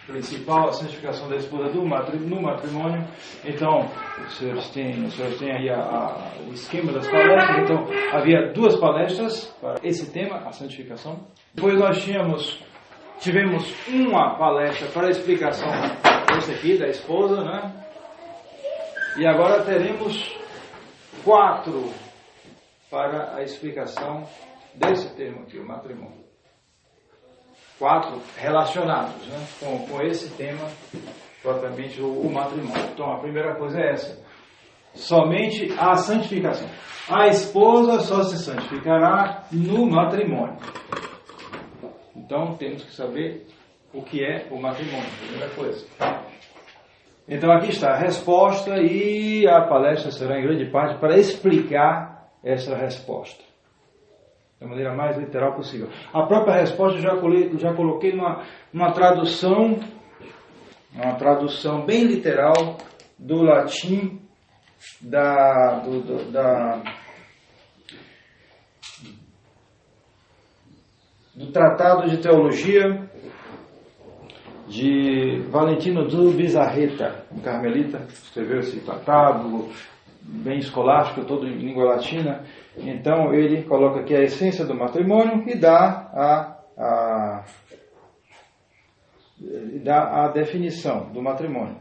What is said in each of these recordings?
principal, a santificação da esposa no matrimônio. Então, os senhores têm aí o esquema das palestras. Então, havia 2 palestras para esse tema, a santificação. Depois nós tivemos uma palestra para a explicação desse aqui, da esposa, né? E agora teremos 4 para a explicação desse termo aqui, o matrimônio. 4 relacionados, né, com esse tema, propriamente o matrimônio. Então a primeira coisa é essa: somente a santificação. A esposa só se santificará no matrimônio. Então temos que saber o que é o matrimônio, primeira coisa. Então aqui está a resposta, e a palestra será em grande parte para explicar essa resposta da maneira mais literal possível. A própria resposta eu já coloquei numa tradução bem literal do latim do Tratado de Teologia de Valentino do Bizarreta, um carmelita, escreveu esse tratado bem escolástico, todo em língua latina. Então ele coloca aqui a essência do matrimônio e dá a definição do matrimônio.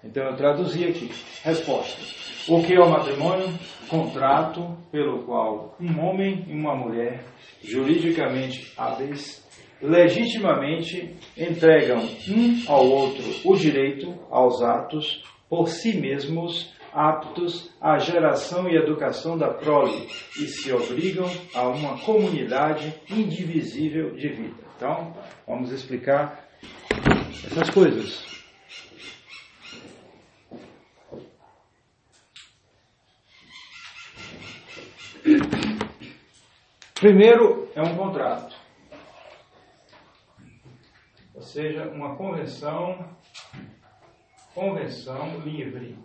Então eu traduzi aqui. Resposta: o que é o matrimônio? Contrato pelo qual um homem e uma mulher, juridicamente hábeis, legitimamente entregam um ao outro o direito aos atos por si mesmos aptos à geração e educação da prole, e se obrigam a uma comunidade indivisível de vida. Então, vamos explicar essas coisas. Primeiro é um contrato, ou seja, uma convenção livre.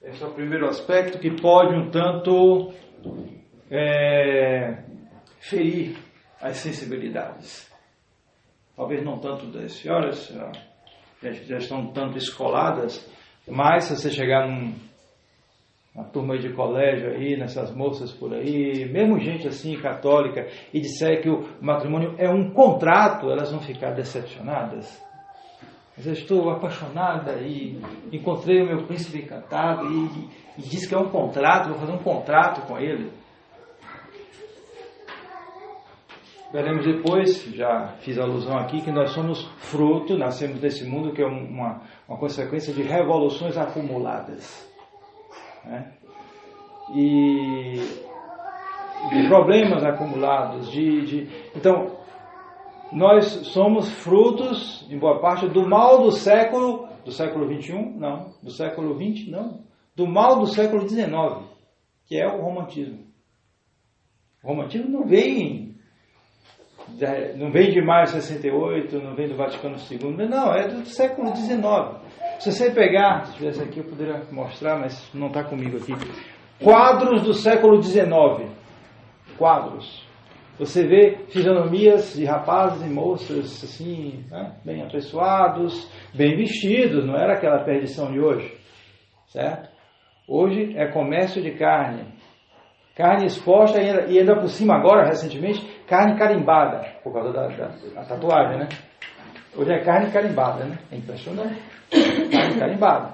Esse é o primeiro aspecto que pode um tanto ferir as sensibilidades. Talvez não tanto das senhoras, já estão um tanto escoladas, mas se você chegar uma turma de colégio aí, nessas moças por aí, mesmo gente assim católica, e disser que o matrimônio é um contrato, elas vão ficar decepcionadas. Mas eu estou apaixonada e encontrei o meu príncipe encantado e diz que é um contrato, vou fazer um contrato com ele. Veremos depois, já fiz alusão aqui, que nós somos fruto, nascemos desse mundo que é uma consequência de revoluções acumuladas, né? E de problemas acumulados, então nós somos frutos, em boa parte, do mal do século XXI, não, do século XX, não, do mal do século XIX, que é o romantismo. O romantismo não vem de maio de 68, não vem do Vaticano II, não, é do século XIX. Se você pegar, se tivesse aqui eu poderia mostrar, mas não está comigo aqui, quadros do século XIX, quadros. Você vê fisionomias de rapazes e moças assim, né, bem apessoados, bem vestidos, não era aquela perdição de hoje, certo? Hoje é comércio de carne exposta e ainda por cima agora, recentemente, carne carimbada, por causa da tatuagem, né? Hoje é carne carimbada, né? É impressionante. Carne carimbada.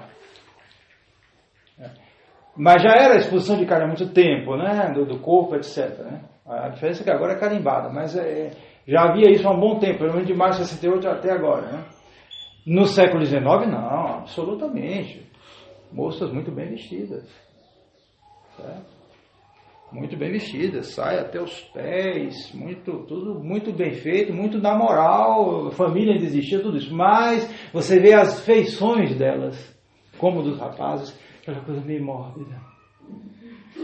Mas já era a exposição de carne há muito tempo, né? Do corpo, etc, né? A diferença é que agora é carimbada, mas já havia isso há um bom tempo, pelo menos de março de 68 até agora, né? No século XIX, não, absolutamente. Moças muito bem vestidas, certo? Muito bem vestidas, saia até os pés, tudo muito bem feito, muito na moral, família ainda existia, tudo isso. Mas você vê as feições delas, como dos rapazes, aquela coisa meio mórbida,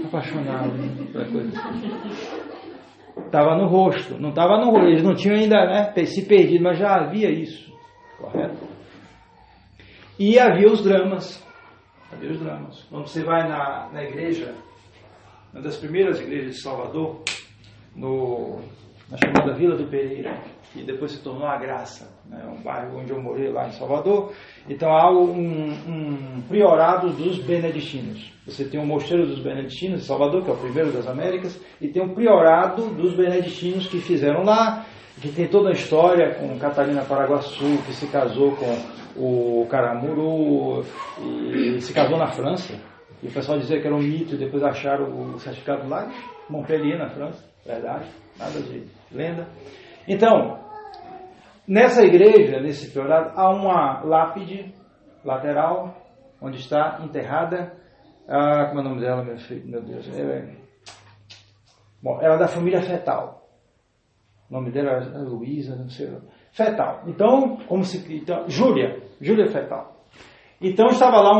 apaixonado, aquela coisa. Estava no rosto, não estava no rosto, eles não tinham ainda, né, se perdido, mas já havia isso, correto? E havia os dramas. Quando você vai na igreja, uma das primeiras igrejas de Salvador, no na chamada Vila do Pereira, que depois se tornou a Graça, né? Um bairro onde eu morei lá em Salvador. Então há um priorado dos beneditinos. Você tem o Mosteiro dos Beneditinos em Salvador, que é o primeiro das Américas, e tem o priorado dos beneditinos que fizeram lá, que tem toda a história com Catarina Paraguaçu, que se casou com o Caramuru, e se casou na França. E o pessoal dizia que era um mito, e depois acharam o certificado lá em Montpellier, na França. Verdade, nada de lenda. Então, nessa igreja, nesse priorado, há uma lápide lateral, onde está enterrada, como é o nome dela, meu filho? Meu Deus. Bom, ela é da família Fetal. O nome dela era Luísa, não sei. Fetal. Então, Júlia Fetal. Então está lá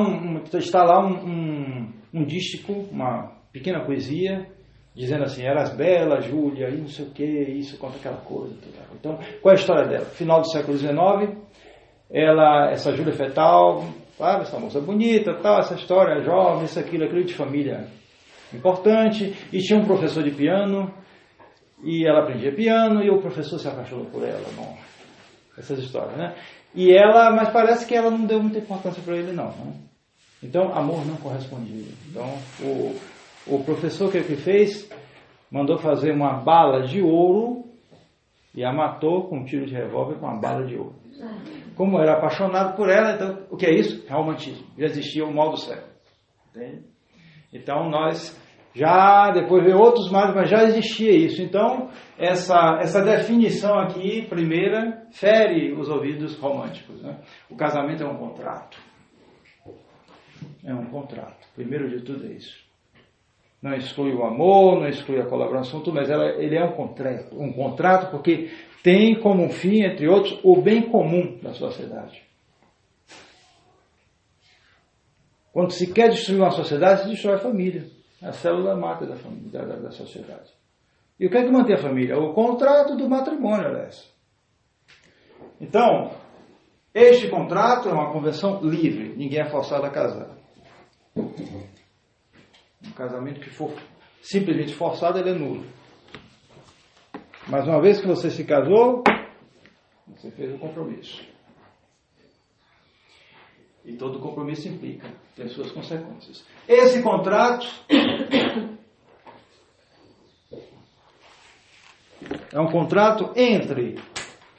um dístico, uma pequena poesia, dizendo assim: eras bela, Júlia, e não sei o que, isso, conta aquela coisa. Então, qual é a história dela? Final do século XIX, essa Júlia Fetal, sabe, essa moça bonita, tal, essa história, jovem, isso, aquilo de família importante, e tinha um professor de piano, e ela aprendia piano, e o professor se apaixonou por ela. Bom, essas histórias, né? Mas parece que ela não deu muita importância para ele, não, né? Então, amor não correspondido. Então, o professor que fez, mandou fazer uma bala de ouro e a matou com um tiro de revólver com uma bala de ouro. Como era apaixonado por ela, então, o que é isso? Romantismo. Já existia o mal do século. Entende? Então, nós já, depois veio outros mais, mas já existia isso. Então, essa definição aqui, primeira, fere os ouvidos românticos, né? O casamento é um contrato. É um contrato. Primeiro de tudo é isso. Não exclui o amor, não exclui a colaboração, tudo, mas ele é um contrato porque tem como fim, entre outros, o bem comum da sociedade. Quando se quer destruir uma sociedade, se destrói a família. A célula mata da família, da sociedade. E o que é que mantém a família? O contrato do matrimônio, aliás. Então, este contrato é uma convenção livre. Ninguém é forçado a casar. Um casamento que for simplesmente forçado, ele é nulo. Mas uma vez que você se casou, você fez o compromisso. E todo compromisso implica, tem suas consequências. Esse contrato é um contrato entre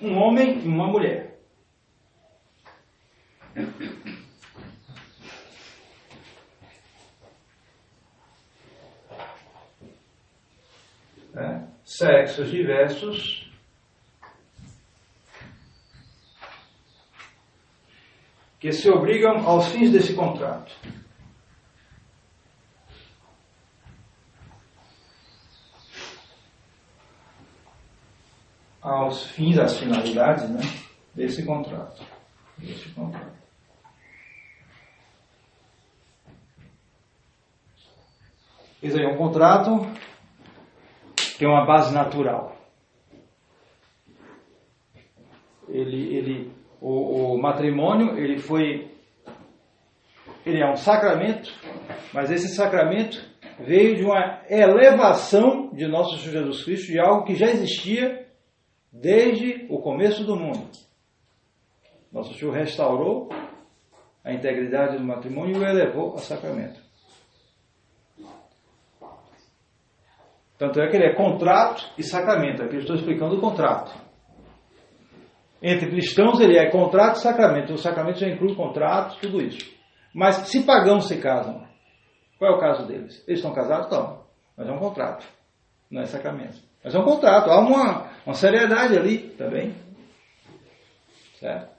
um homem e uma mulher. Sexos diversos, que se obrigam aos fins desse contrato. Aos fins, às finalidades, né, desse contrato. Isso aí é um contrato que é uma base natural. O matrimônio, ele é um sacramento, mas esse sacramento veio de uma elevação de nosso Senhor Jesus Cristo, de algo que já existia desde o começo do mundo. Nosso Senhor restaurou a integridade do matrimônio e o elevou a sacramento. Tanto é que ele é contrato e sacramento. Aqui eu estou explicando o contrato. Entre cristãos ele é contrato e sacramento. O sacramento já inclui contrato, tudo isso. Mas se pagãos se casam, qual é o caso deles? Eles estão casados? Não. Mas é um contrato. Não é sacramento. Mas é um contrato. Há uma seriedade ali também. Certo?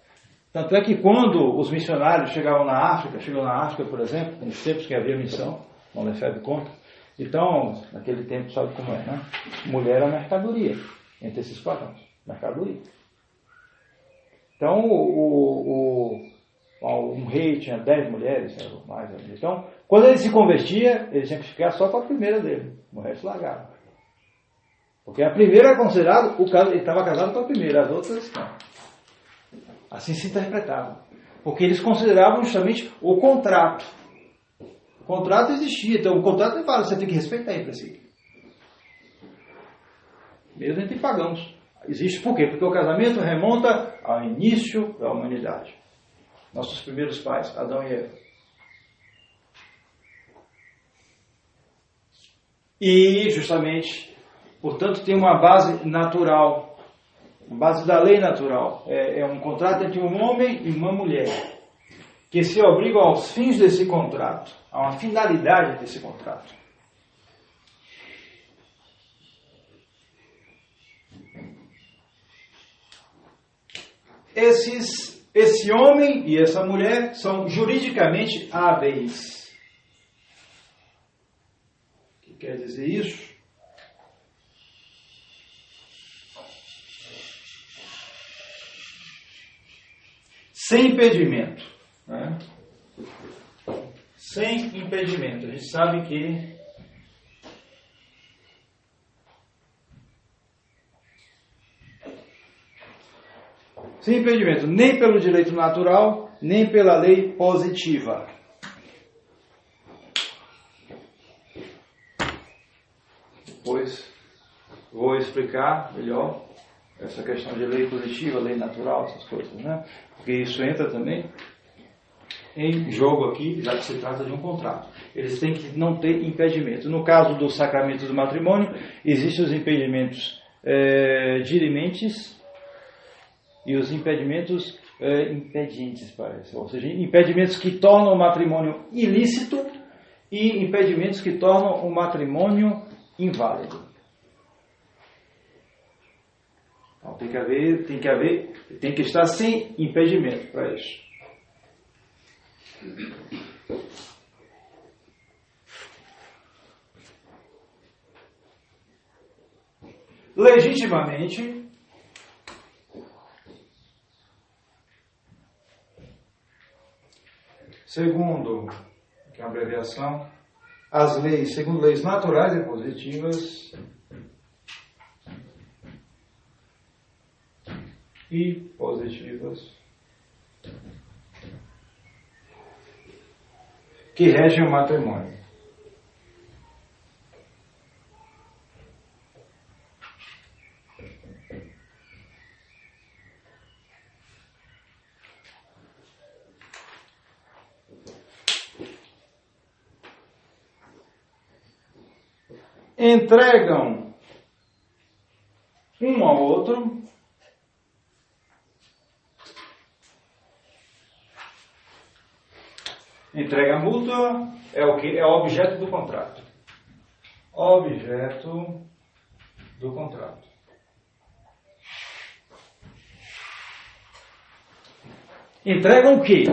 Tanto é que quando os missionários chegam na África, por exemplo, nos tempos que havia missão, não Lefebvre conta. Então, naquele tempo, sabe como é, né? Mulher era mercadoria entre esses pagãos. Mercadoria. Então, um rei tinha 10 mulheres, mais. Então, quando ele se convertia, ele tinha que ficar só com a primeira dele. O resto largava. Porque a primeira era considerada, ele estava casado com a primeira, as outras não. Assim se interpretava. Porque eles consideravam justamente o contrato. O contrato existia, então o contrato fala, você tem que respeitar em princípio. mesmo entre pagãos. Existe por quê? Porque o casamento remonta ao início da humanidade. Nossos primeiros pais, Adão e Eva. E, justamente, portanto, tem uma base natural, uma base da lei natural. É um contrato entre um homem e uma mulher, que se obrigam aos fins desse contrato, a uma finalidade desse contrato. Esse homem e essa mulher são juridicamente hábeis. O que quer dizer isso? Sem impedimento. Né? Sem impedimento. A gente sabe que sem impedimento, nem pelo direito natural, nem pela lei positiva. Depois vou explicar melhor essa questão de lei positiva, lei natural, essas coisas, né? Porque isso entra também em jogo aqui, já que se trata de um contrato. Eles têm que não ter impedimento. No caso do sacramento do matrimônio, existem os impedimentos dirimentes e os impedimentos impedientes, parece. Ou seja, impedimentos que tornam o matrimônio ilícito e impedimentos que tornam o matrimônio inválido. Então tem que estar sem impedimento para isso. Legitimamente, segundo, que é uma abreviação, as leis, segundo leis naturais e positivas e positivas, que regem o matrimônio. Entregam um ao outro entrega mútua é o que? É o objeto do contrato. Objeto do contrato. Entregam o quê?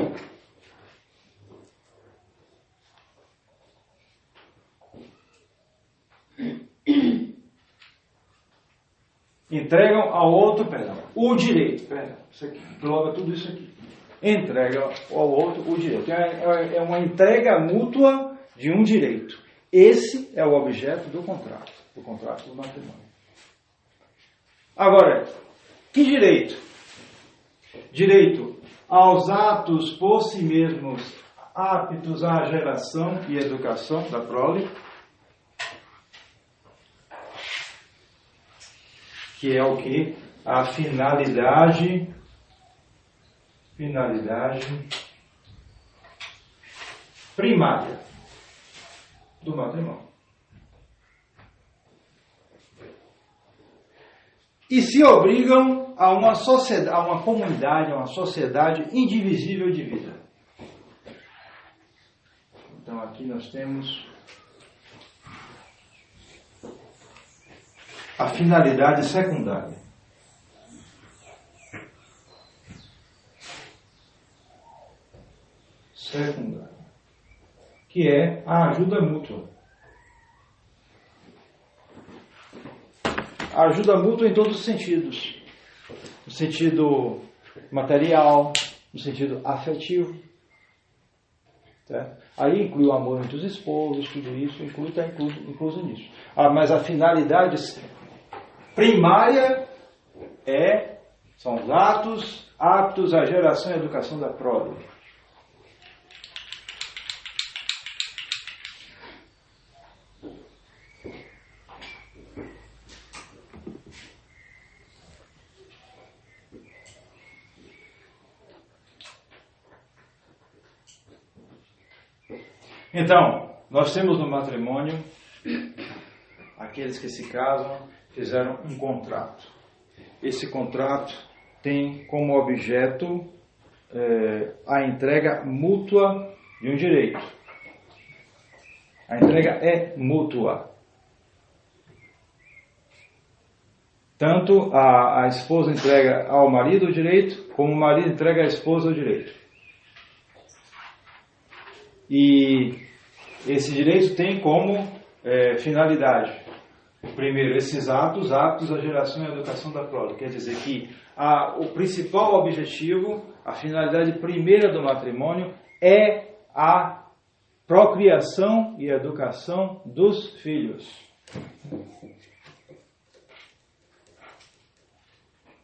Entregam ao outro, o direito, isso aqui, engloba tudo isso aqui. Entrega ao outro o direito. É uma entrega mútua de um direito. Esse é o objeto do contrato do matrimônio. Agora, que direito? Direito aos atos por si mesmos aptos à geração e educação da prole, que é o que? A finalidade primária do matrimônio. E se obrigam a uma sociedade, a uma comunidade, a uma sociedade indivisível de vida. Então aqui nós temos a finalidade secundária. Que é a ajuda mútua. A ajuda mútua em todos os sentidos. No sentido material, no sentido afetivo. Certo? Aí inclui o amor entre os esposos, tudo isso está incluso nisso. Mas a finalidade primária são os atos aptos à geração e educação da prole. Então, nós temos no matrimônio aqueles que se casam, fizeram um contrato. Esse contrato tem como objeto a entrega mútua de um direito. A entrega é mútua. Tanto a esposa entrega ao marido o direito, como o marido entrega à esposa o direito. E esse direito tem como finalidade, primeiro, esses atos da geração e educação da prole. Quer dizer que o principal objetivo, a finalidade primeira do matrimônio é a procriação e educação dos filhos.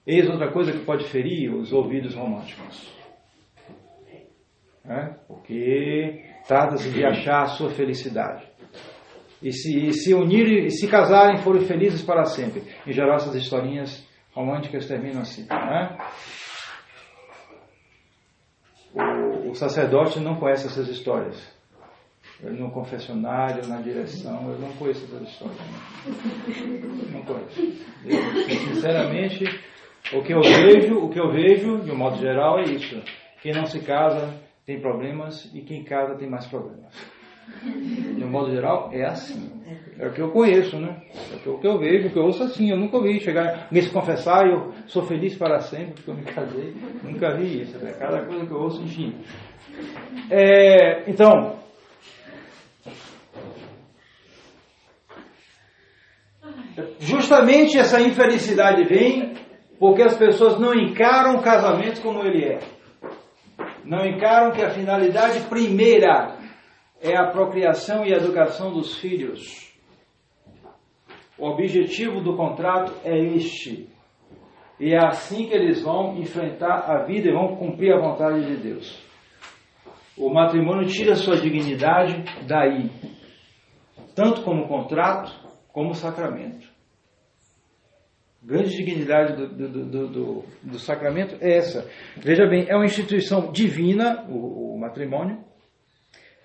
Eis outra coisa que pode ferir os ouvidos românticos. Porque trata-se de achar a sua felicidade. E se unirem, e se casarem, forem felizes para sempre. Em geral, essas historinhas românticas terminam assim. O sacerdote não conhece essas histórias. Ele no confessionário, na direção, eu não conheço essas histórias. Não conheço. Sinceramente, o que eu vejo, de um modo geral, é isso. Quem não se casa tem problemas e quem casa tem mais problemas. De um modo geral, é assim. É o que eu conheço, né? É o que eu vejo, o que eu ouço assim. Eu nunca ouvi chegar, me confessar, eu sou feliz para sempre porque eu me casei. Nunca vi isso. Cada coisa que eu ouço, enfim. Então, justamente essa infelicidade vem porque as pessoas não encaram o casamento como ele é. Não encaram que a finalidade primeira é a procriação e a educação dos filhos. O objetivo do contrato é este. E é assim que eles vão enfrentar a vida e vão cumprir a vontade de Deus. O matrimônio tira sua dignidade daí. Tanto como contrato, como sacramento. A grande dignidade do sacramento é essa. Veja bem, é uma instituição divina, o matrimônio,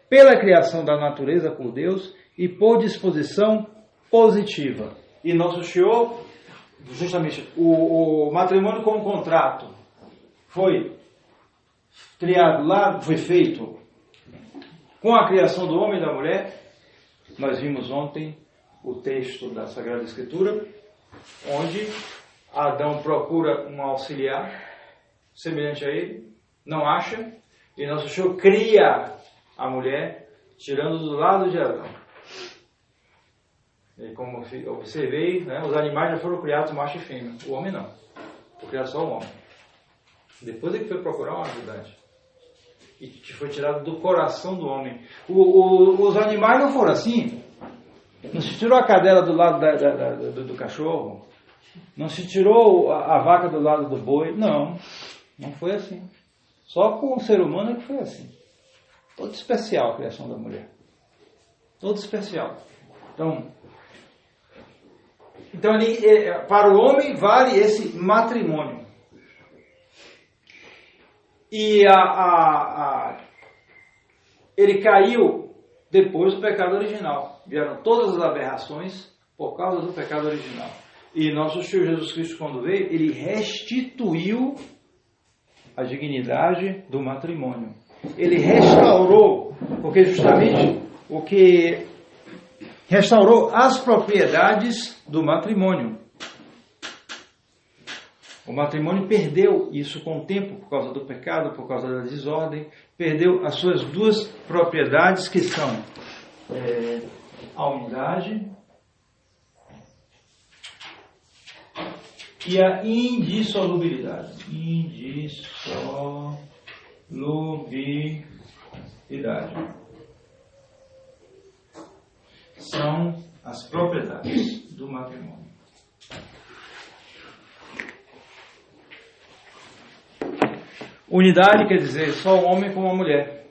pela criação da natureza por Deus e por disposição positiva. E Nosso Senhor, justamente, o matrimônio como contrato foi criado lá, foi feito com a criação do homem e da mulher. Nós vimos ontem o texto da Sagrada Escritura, onde Adão procura um auxiliar semelhante a ele, não acha, e Nosso Senhor cria a mulher, tirando do lado de Adão. E como observei, os animais já foram criados macho e fêmea, o homem não, foi criado só o homem. Depois é que foi procurar um ajudante, e que foi tirado do coração do homem. Os animais não foram assim. Não se tirou a cadela do lado do cachorro, não se tirou a vaca do lado do boi, não foi assim. Só com o ser humano é que foi assim. Todo especial a criação da mulher. Todo especial. Então ali, para o homem vale esse matrimônio. E ele caiu depois do pecado original. Vieram todas as aberrações por causa do pecado original. E nosso Senhor Jesus Cristo, quando veio, ele restituiu a dignidade do matrimônio. Ele restaurou, porque justamente o que restaurou as propriedades do matrimônio. O matrimônio perdeu isso com o tempo, por causa do pecado, por causa da desordem, perdeu as suas duas propriedades, que são a unidade e a indissolubilidade. Indissolubilidade. São as propriedades do matrimônio. Unidade quer dizer só o homem com a mulher.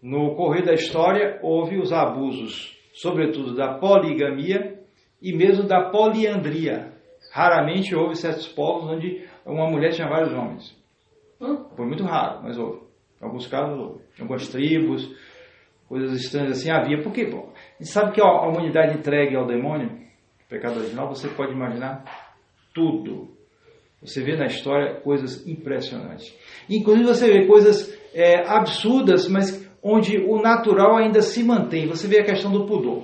No correr da história houve os abusos, sobretudo da poligamia e mesmo da poliandria. Raramente houve certos povos onde uma mulher tinha vários homens. Foi muito raro, mas houve. Em alguns casos houve. Em algumas tribos, coisas estranhas assim havia. Porque, bom, a gente sabe que a humanidade entregue ao demônio, o pecado original, você pode imaginar tudo. Você vê na história coisas impressionantes. Inclusive você vê coisas absurdas, mas onde o natural ainda se mantém. Você vê a questão do pudor.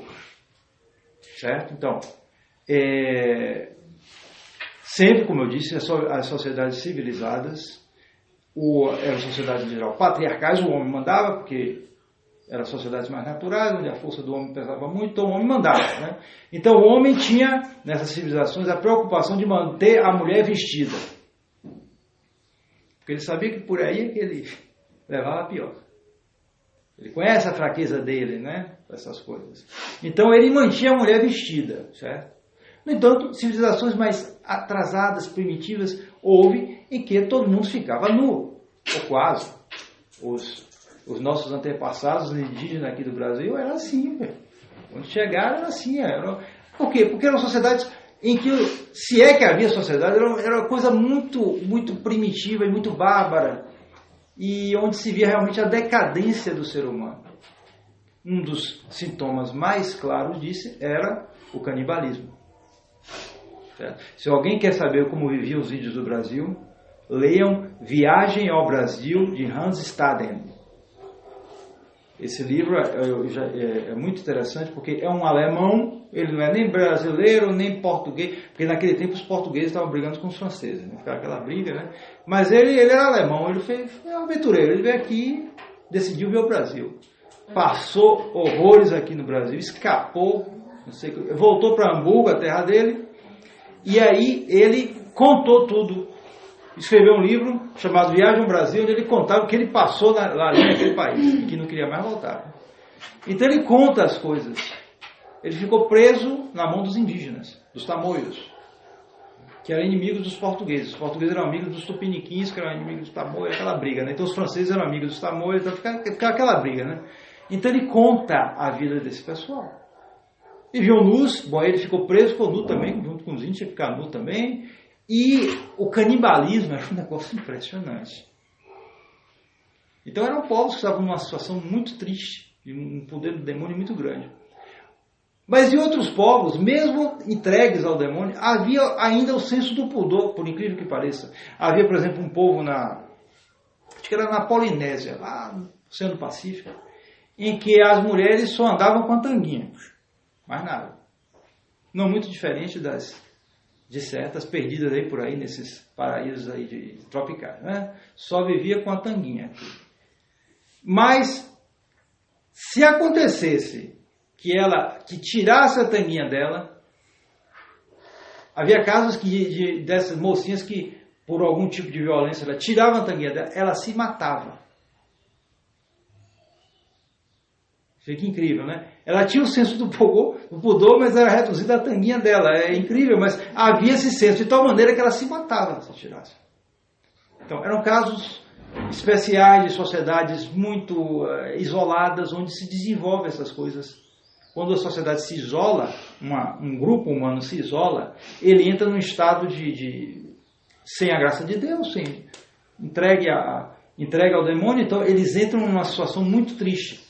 Certo? Então, sempre, como eu disse, as sociedades civilizadas, eram sociedades em geral patriarcais, o homem mandava, porque eram sociedades mais naturais, onde a força do homem pesava muito, então o homem mandava. Né? Então o homem tinha, nessas civilizações, a preocupação de manter a mulher vestida. Porque ele sabia que por aí é que ele levava a pior. Ele conhece a fraqueza dele, né? Essas coisas. Então ele mantinha a mulher vestida, certo? No entanto, civilizações mais atrasadas, primitivas, houve em que todo mundo ficava nu, ou quase. Os nossos antepassados indígenas aqui do Brasil eram assim, velho. Quando chegaram era assim. Por quê? Porque eram sociedades em que, se é que havia sociedade, era uma coisa muito, muito primitiva e muito bárbara, e onde se via realmente a decadência do ser humano. Um dos sintomas mais claros disso era o canibalismo. Certo? Se alguém quer saber como viviam os índios do Brasil, leiam Viagem ao Brasil, de Hans Staden. Esse livro é muito interessante porque é um alemão, ele não é nem brasileiro, nem português, porque naquele tempo os portugueses estavam brigando com os franceses, né? Ficava aquela briga, né? Mas ele era alemão, ele foi um aventureiro, ele veio aqui, decidiu ver o Brasil. Passou horrores aqui no Brasil, escapou, não sei, voltou para Hamburgo, a terra dele, e aí ele contou tudo. Escreveu um livro chamado Viagem ao Brasil, onde ele contava o que ele passou lá naquele país, e que não queria mais voltar. Então ele conta as coisas. Ele ficou preso na mão dos indígenas, dos tamoios, que eram inimigos dos portugueses. Os portugueses eram amigos dos tupiniquins, que eram inimigos dos tamoios, aquela briga, né? Então os franceses eram amigos dos tamoios, então ficava aquela briga, né? Então ele conta a vida desse pessoal. Viviam nus, bom, ele ficou preso, ficou nu também, junto com os índios, ia ficar nu também. E o canibalismo era um negócio impressionante. Então eram povos que estavam numa situação muito triste, de um poder do demônio muito grande. Mas em outros povos, mesmo entregues ao demônio, havia ainda o senso do pudor, por incrível que pareça. Havia, por exemplo, um povo acho que era na Polinésia, lá no Oceano Pacífico, em que as mulheres só andavam com a tanguinha, mais nada. Não muito diferente de certas perdidas aí por aí, nesses paraísos aí de tropicais, né? Só vivia com a tanguinha. Mas, se acontecesse que tirasse a tanguinha dela, havia casos dessas mocinhas que, por algum tipo de violência, ela tirava a tanguinha dela, ela se matava. Fica incrível, né? Ela tinha o senso do pudor, mas era reduzida a tanguinha dela. É incrível, mas havia esse senso de tal maneira que ela se matava se tirasse. Então, eram casos especiais de sociedades muito isoladas, onde se desenvolvem essas coisas. Quando a sociedade se isola, um grupo humano se isola, ele entra num estado sem a graça de Deus, entregue ao demônio, então eles entram numa situação muito triste.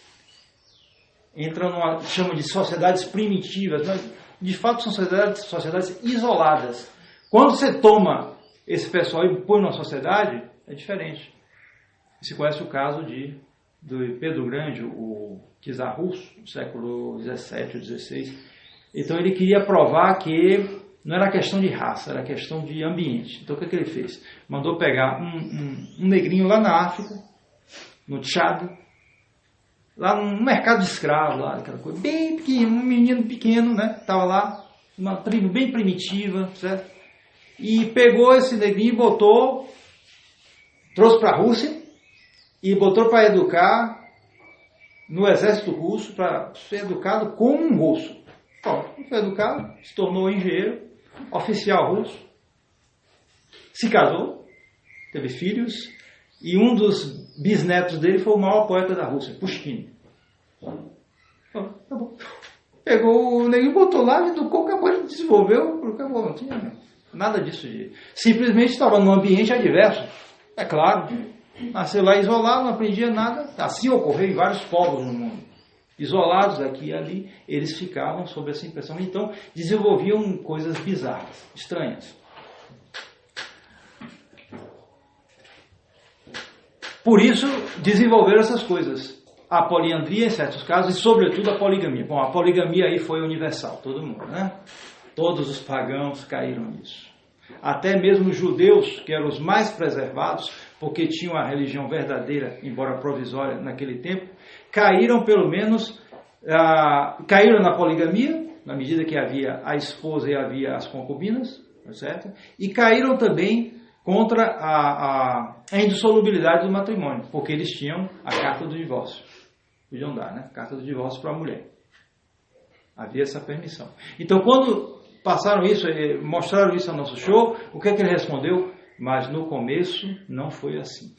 Entram chama de sociedades primitivas, mas de fato são sociedades isoladas. Quando você toma esse pessoal e põe numa sociedade, é diferente. Você conhece o caso do Pedro Grande, o czar russo, no século XVII ou XVI. Então ele queria provar que não era questão de raça, era questão de ambiente. Então o que ele fez? Mandou pegar um negrinho lá na África, no Tchad, lá no mercado de escravo, lá, aquela coisa bem pequeno, um menino pequeno, né? Estava lá, uma tribo bem primitiva, certo? E pegou esse negrinho e trouxe para a Rússia e botou para educar no exército russo, para ser educado como um russo. Pronto, foi educado, se tornou engenheiro, oficial russo, se casou, teve filhos, e um dos bisnetos dele foi o maior poeta da Rússia, Pushkin. Tá bom. Pegou o neguinho, botou lá, educou, acabou, ele desenvolveu, acabou, não tinha nada disso. Simplesmente estava num ambiente adverso, é claro. Nasceu lá isolado, não aprendia nada. Assim ocorreu em vários povos no mundo. isolados aqui e ali, eles ficavam sob essa impressão. Então, desenvolviam coisas bizarras, estranhas. Por isso, desenvolveram essas coisas. A poliandria, em certos casos, e sobretudo a poligamia. Bom, a poligamia aí foi universal, todo mundo, né? Todos os pagãos caíram nisso. Até mesmo os judeus, que eram os mais preservados, porque tinham a religião verdadeira, embora provisória naquele tempo, caíram pelo menos, caíram na poligamia, na medida que havia a esposa e havia as concubinas, certo? E caíram também contra a indissolubilidade do matrimônio, porque eles tinham a carta do divórcio. Podiam dar, né? Carta do divórcio para a mulher. Havia essa permissão. Então, quando passaram isso, mostraram isso ao nosso show, o que é que ele respondeu? Mas no começo não foi assim.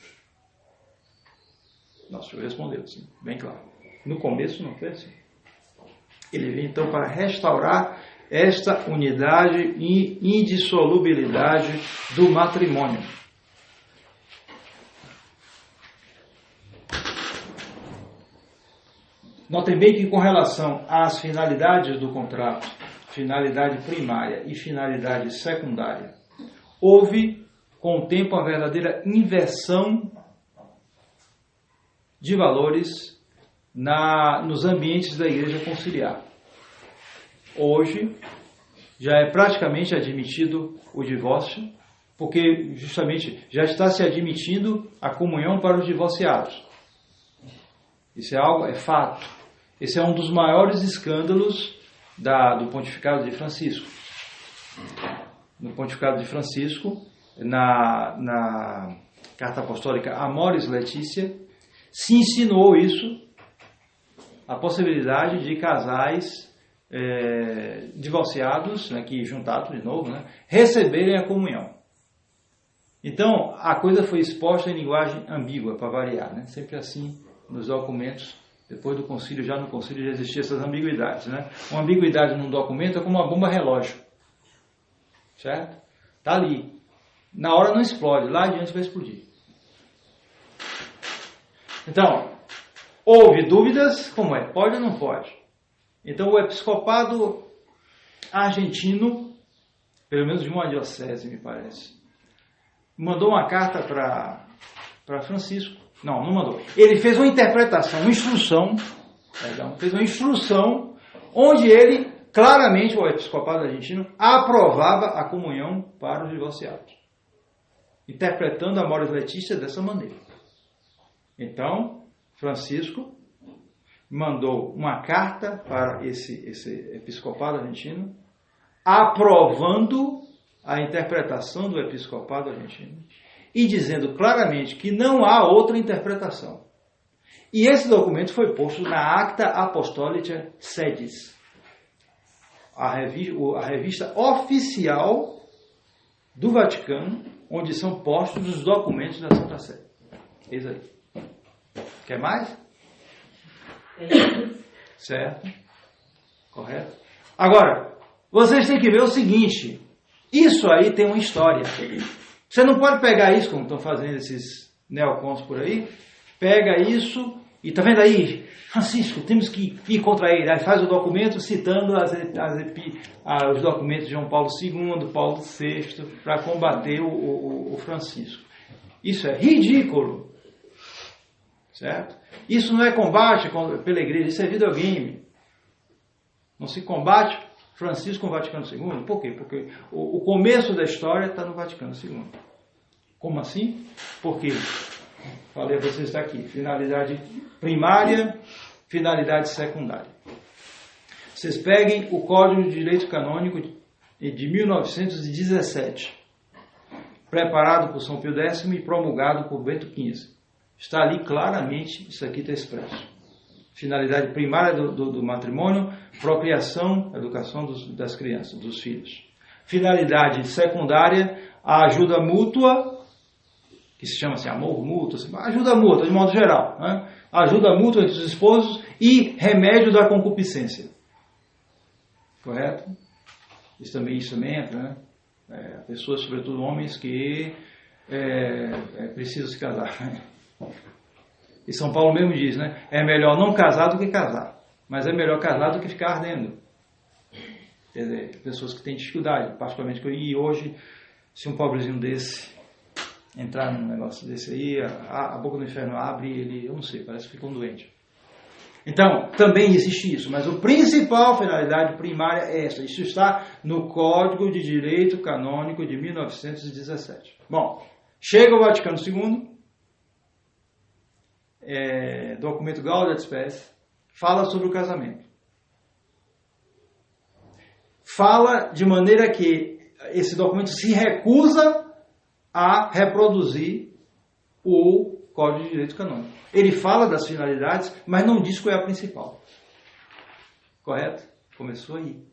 Nosso show respondeu, sim, bem claro. No começo não foi assim. Ele veio então para restaurar esta unidade e indissolubilidade do matrimônio. Notem bem que com relação às finalidades do contrato, finalidade primária e finalidade secundária, houve com o tempo a verdadeira inversão de valores nos ambientes da igreja conciliar. Hoje já é praticamente admitido o divórcio, porque justamente já está se admitindo a comunhão para os divorciados. Isso é algo, é fato. Esse é um dos maiores escândalos do pontificado de Francisco. No pontificado de Francisco, na carta apostólica Amoris Laetitia, se insinuou isso, a possibilidade de casais divorciados, né, que juntados de novo, né, receberem a comunhão. Então, a coisa foi exposta em linguagem ambígua, para variar, né? Sempre assim nos documentos. Depois do concílio, já no concílio já existiam essas ambiguidades, né? Uma ambiguidade num documento é como uma bomba relógio, certo? Está ali. Na hora não explode, lá adiante vai explodir. Então, houve dúvidas, como é? Pode ou não pode? Então, o episcopado argentino, pelo menos de uma diocese, me parece, mandou uma carta para Francisco. Não mandou. Ele fez uma interpretação, uma instrução, onde ele, claramente, o episcopado argentino, aprovava a comunhão para os divorciados. Interpretando a Amoris Laetitia dessa maneira. Então, Francisco mandou uma carta para esse episcopado argentino, aprovando a interpretação do episcopado argentino e dizendo claramente que não há outra interpretação. E esse documento foi posto na Acta Apostolica Sedis, a revista oficial do Vaticano, onde são postos os documentos da Santa Sé. Eis aí. Quer mais? Certo? Correto? Agora, vocês têm que ver o seguinte, isso aí tem uma história. Você não pode pegar isso, como estão fazendo esses neocons por aí, pega isso e tá vendo aí, Francisco, temos que ir contra ele. Aí faz o documento citando os documentos de João Paulo II, Paulo VI, para combater o Francisco. Isso é ridículo. Certo? Isso não é combate pela igreja, isso é videogame. Não se combate Francisco com o Vaticano II. Por quê? Porque o começo da história está no Vaticano II. Como assim? Porque, falei a vocês, está aqui, finalidade primária, finalidade secundária. Vocês peguem o Código de Direito Canônico de 1917, preparado por São Pio X e promulgado por Bento XV. Está ali claramente, isso aqui está expresso. Finalidade primária do matrimônio, procriação, educação das crianças, dos filhos. Finalidade secundária, a ajuda mútua, que se chama assim, amor mútuo, ajuda mútua, de modo geral, né? Ajuda mútua entre os esposos e remédio da concupiscência. Correto? Isso também entra, né? Pessoas, sobretudo homens, que precisam se casar, né? E São Paulo mesmo diz, né? É melhor não casar do que casar. Mas é melhor casar do que ficar ardendo. Quer dizer, pessoas que têm dificuldade, particularmente que e hoje, se um pobrezinho desse entrar num negócio desse aí, a boca do inferno abre e ele, eu não sei, parece que fica um doente. Então, também existe isso, mas a principal finalidade primária é essa. Isso está no Código de Direito Canônico de 1917. Bom, chega o Vaticano II, documento Gaudium et Spes, fala sobre o casamento. Fala de maneira que esse documento se recusa a reproduzir o Código de Direito Canônico. Ele fala das finalidades, mas não diz qual é a principal. Correto? Começou aí.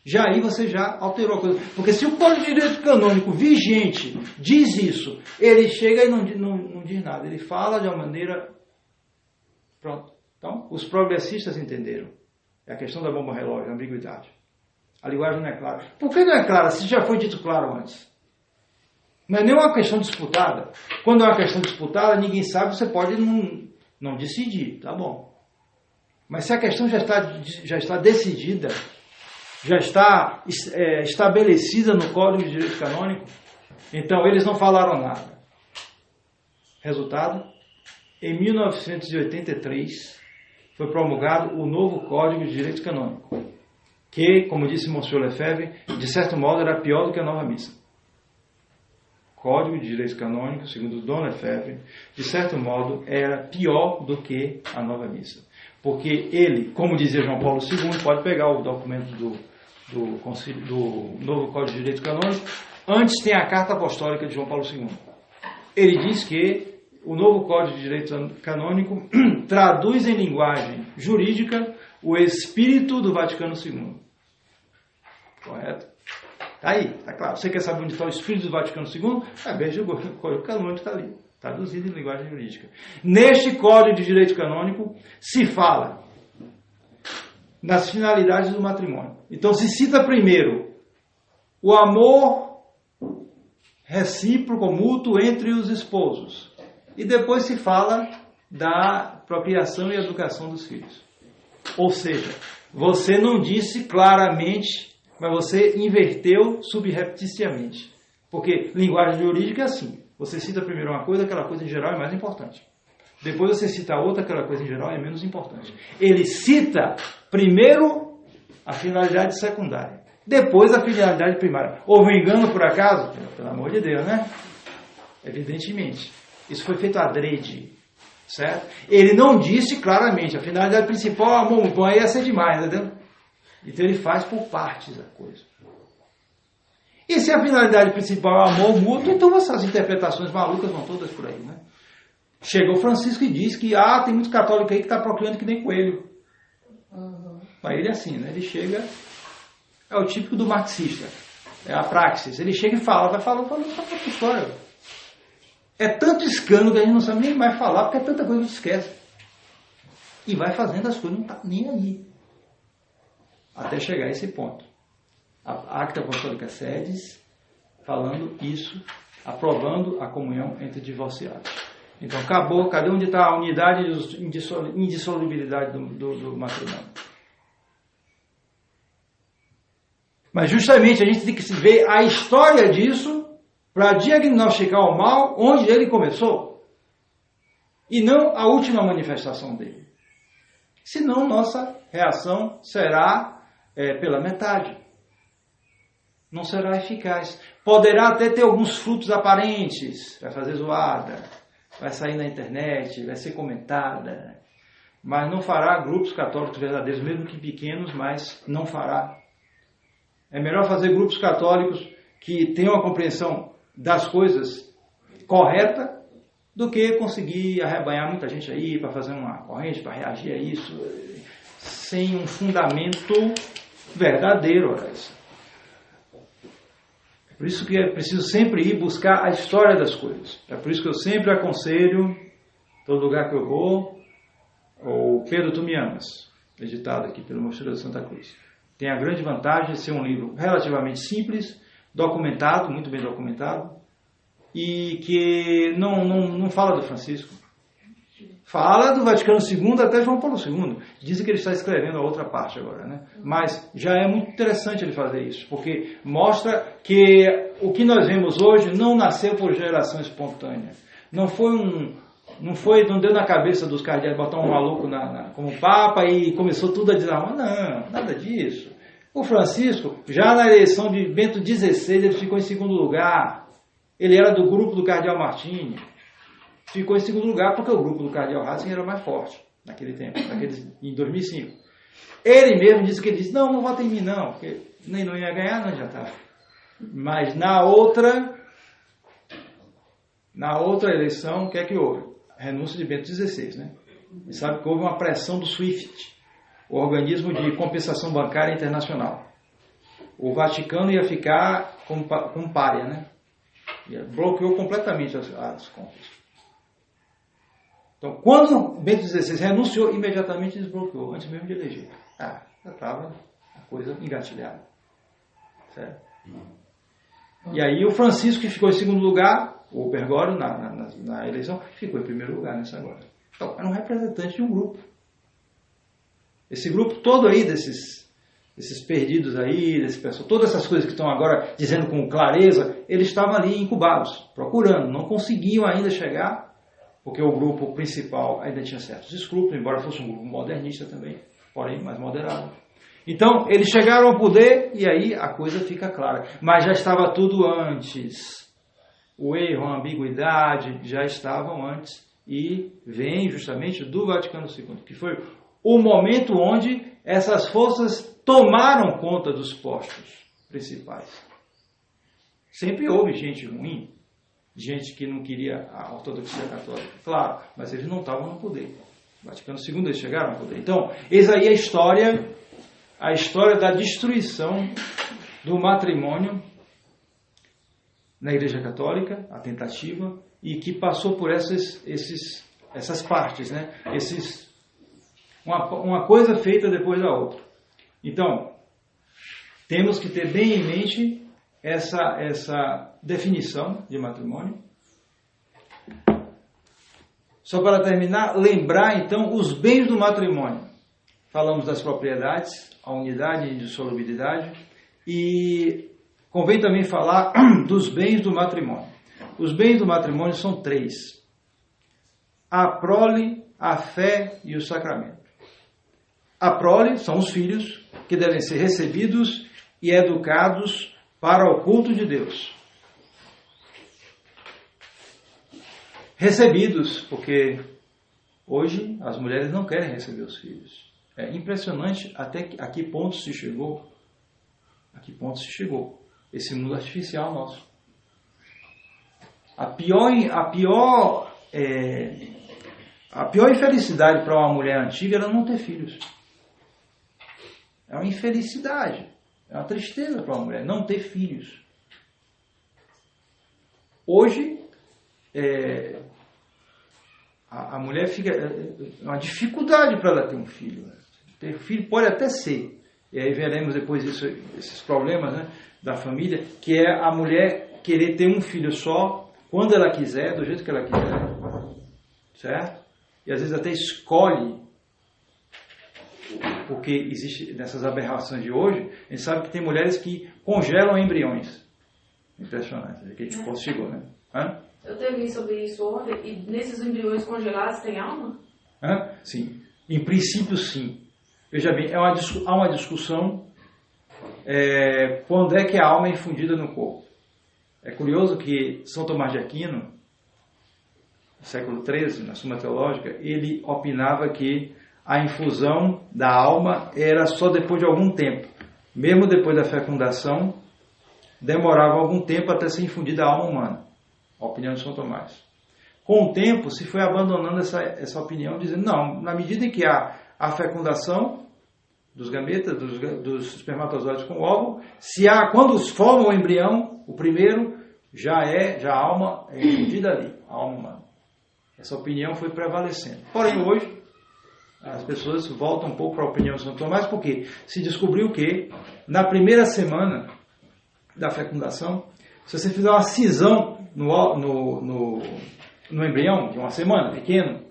Já aí você já alterou a coisa. Porque se o Código de Direito Canônico vigente diz isso, ele chega e não diz nada. Ele fala de uma maneira... Pronto. Então, os progressistas entenderam. É a questão da bomba relógio, a ambiguidade. A linguagem não é clara. Por que não é clara se já foi dito claro antes? Não é nem uma questão disputada. Quando é uma questão disputada, ninguém sabe, você pode não decidir, tá bom. Mas se a questão já está decidida, já está estabelecida no Código de Direito Canônico, então eles não falaram nada. Resultado, em 1983, foi promulgado o novo Código de Direito Canônico, que, como disse Monsieur Lefebvre, de certo modo era pior do que a Nova Missa. Código de Direito Canônico, segundo Dom Lefebvre, de certo modo era pior do que a Nova Missa. Porque ele, como dizia João Paulo II, pode pegar o documento do novo Código de Direito Canônico, antes tem a Carta Apostólica de João Paulo II. Ele diz que o novo Código de Direito Canônico traduz em linguagem jurídica o espírito do Vaticano II. Correto? Tá aí, tá claro. Você quer saber onde está o espírito do Vaticano II? Veja o Código Canônico, está ali, traduzido em linguagem jurídica. Neste Código de Direito Canônico se fala nas finalidades do matrimônio. Então se cita primeiro o amor recíproco, mútuo entre os esposos. E depois se fala da procriação e educação dos filhos. Ou seja, você não disse claramente, mas você inverteu subrepticiamente. Porque linguagem jurídica é assim. Você cita primeiro uma coisa, aquela coisa em geral é mais importante. Depois você cita outra, aquela coisa em geral é menos importante. Ele cita primeiro a finalidade secundária, depois a finalidade primária. Houve um engano por acaso? Pelo amor de Deus, né? Evidentemente. Isso foi feito adrede. Certo? Ele não disse claramente, a finalidade principal é amor, bom, aí ia ser demais, entendeu? Então ele faz por partes a coisa. E se a finalidade principal é amor mútuo, então essas interpretações malucas vão todas por aí, né? Chega o Francisco e diz que tem muito católico aí que está procurando que nem coelho. Aí ele é assim, né? Ele chega, é o típico do marxista, é a praxis. Ele chega e vai falando outra história. É tanto escândalo que a gente não sabe nem mais falar, porque é tanta coisa que a gente esquece. E vai fazendo as coisas, não está nem aí. Até chegar a esse ponto. A Acta Apostólica Sedis, falando isso, aprovando a comunhão entre divorciados. Então acabou, cadê onde está a unidade e indissolubilidade do matrimônio? Mas justamente a gente tem que ver a história disso para diagnosticar o mal onde ele começou. E não a última manifestação dele. Senão nossa reação será pela metade. Não será eficaz. Poderá até ter alguns frutos aparentes. Vai fazer zoada, vai sair na internet, vai ser comentada. Mas não fará grupos católicos verdadeiros, mesmo que pequenos, mas não fará. É melhor fazer grupos católicos que tenham a compreensão das coisas correta do que conseguir arrebanhar muita gente aí para fazer uma corrente, para reagir a isso, sem um fundamento verdadeiro. Olha isso. É por isso que é preciso sempre ir buscar a história das coisas. É por isso que eu sempre aconselho, todo lugar que eu vou, o Pedro Tu Me Amas, editado aqui pelo Mosteiro de Santa Cruz. Tem a grande vantagem de ser um livro relativamente simples, documentado, muito bem documentado, e que não fala do Francisco. fala do Vaticano II até João Paulo II. Dizem que ele está escrevendo a outra parte agora, né? Mas já é muito interessante ele fazer isso, porque mostra que o que nós vemos hoje não nasceu por geração espontânea. Não deu na cabeça dos cardeais botar um maluco como Papa e começou tudo a desarmar. Não, nada disso. O Francisco, já na eleição de Bento XVI, ele ficou em segundo lugar. Ele era do grupo do cardeal Martini. Ficou em segundo lugar porque o grupo do cardeal Ratzinger era mais forte naquele tempo, em 2005. Ele mesmo disse que ele disse, não vota em mim não, porque nem não ia ganhar, não adiantava. Mas na outra eleição, o que é que houve? Renúncia de Bento XVI, né? E sabe que houve uma pressão do SWIFT, o organismo de compensação bancária internacional. O Vaticano ia ficar com pária, né? Bloqueou completamente as contas. Então, quando Bento XVI renunciou, imediatamente desbloqueou, antes mesmo de eleger. Já estava a coisa engatilhada. Certo? E aí o Francisco, que ficou em segundo lugar, o Bergoglio, na eleição, ficou em primeiro lugar nessa agora. Então, era um representante de um grupo. Esse grupo todo aí, desses perdidos aí, desse pessoal, todas essas coisas que estão agora dizendo com clareza, eles estavam ali incubados, procurando, não conseguiam ainda chegar, porque o grupo principal ainda tinha certos escrúpulos, embora fosse um grupo modernista também, porém mais moderado. Então, eles chegaram ao poder e aí a coisa fica clara. Mas já estava tudo antes. O erro, a ambiguidade já estavam antes e vem justamente do Vaticano II, que foi o momento onde essas forças tomaram conta dos postos principais. Sempre houve gente ruim, gente que não queria a ortodoxia católica, claro, mas eles não estavam no poder. O Vaticano II eles chegaram ao poder. Então, eis aí a história da destruição do matrimônio na Igreja Católica, a tentativa, e que passou por essas partes, né? Uma coisa feita depois da outra. Então, temos que ter bem em mente essa definição de matrimônio. Só para terminar, lembrar então os bens do matrimônio. Falamos das propriedades, a unidade e indissolubilidade, e convém também falar dos bens do matrimônio. Os bens do matrimônio são 3: a prole, a fé e o sacramento. A prole são os filhos que devem ser recebidos e educados para o culto de Deus. Recebidos, porque hoje as mulheres não querem receber os filhos. É impressionante até a que ponto se chegou. A que ponto se chegou esse mundo artificial nosso. A pior infelicidade para uma mulher antiga era não ter filhos. É uma infelicidade, é uma tristeza para uma mulher não ter filhos. Hoje, a mulher fica... É uma dificuldade para ela ter um filho. Ter filho pode até ser. E aí veremos depois esses problemas, né, da família, que é a mulher querer ter um filho só, quando ela quiser, do jeito que ela quiser. Certo? E às vezes até escolhe, porque existe nessas aberrações de hoje, a gente sabe que tem mulheres que congelam embriões. Impressionante. Aqui a gente chegou, né? Hã? Eu terminei sobre isso ontem, e nesses embriões congelados tem alma? Sim. Em princípio, sim. Veja bem, há uma discussão quando é que a alma é infundida no corpo. É curioso que São Tomás de Aquino, no século XIII, na Suma Teológica, ele opinava que a infusão da alma era só depois de algum tempo. Mesmo depois da fecundação, demorava algum tempo até ser infundida a alma humana. A opinião de São Tomás. Com o tempo, se foi abandonando essa opinião, dizendo, não, na medida em que há a fecundação dos gametas, dos espermatozoides com o óvulo, quando formam o embrião, o primeiro, já a alma é infundida ali, a alma humana. Essa opinião foi prevalecendo. Porém, hoje, as pessoas voltam um pouco para a opinião de São Tomás, porque se descobriu que, na primeira semana da fecundação, se você fizer uma cisão no embrião, de uma semana, pequeno,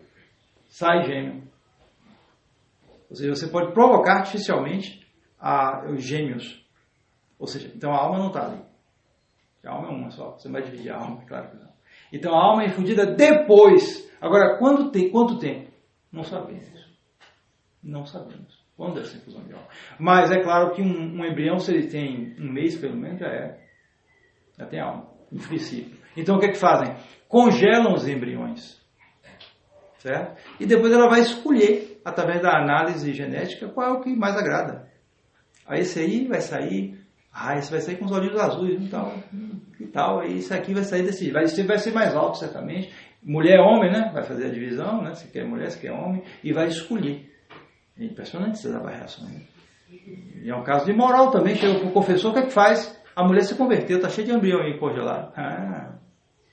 sai gêmeo. Ou seja, você pode provocar artificialmente os gêmeos. Ou seja, então a alma não está ali. A alma é uma só. Você não vai dividir a alma, claro que não. Então a alma é infundida depois. Agora, quanto tempo? Não sabemos. Não sabemos. Quando é essa infusão de alma? Mas é claro que um embrião, se ele tem um mês pelo menos, já tem alma, em princípio. Então o que é que fazem? Congelam os embriões. Certo? E depois ela vai escolher, através da análise genética, qual é o que mais agrada. Aí esse aí vai sair, esse vai sair com os olhinhos azuis, e tal, aí esse aqui vai sair desse, vai ser mais alto, certamente. Mulher, homem, né? Vai fazer a divisão, né? Se quer mulher, se quer homem, e vai escolher. É impressionante essa variação. Né? E é um caso de moral também, chega para o confessor, o que é que faz? A mulher se converteu, está cheia de embrião aí congelado.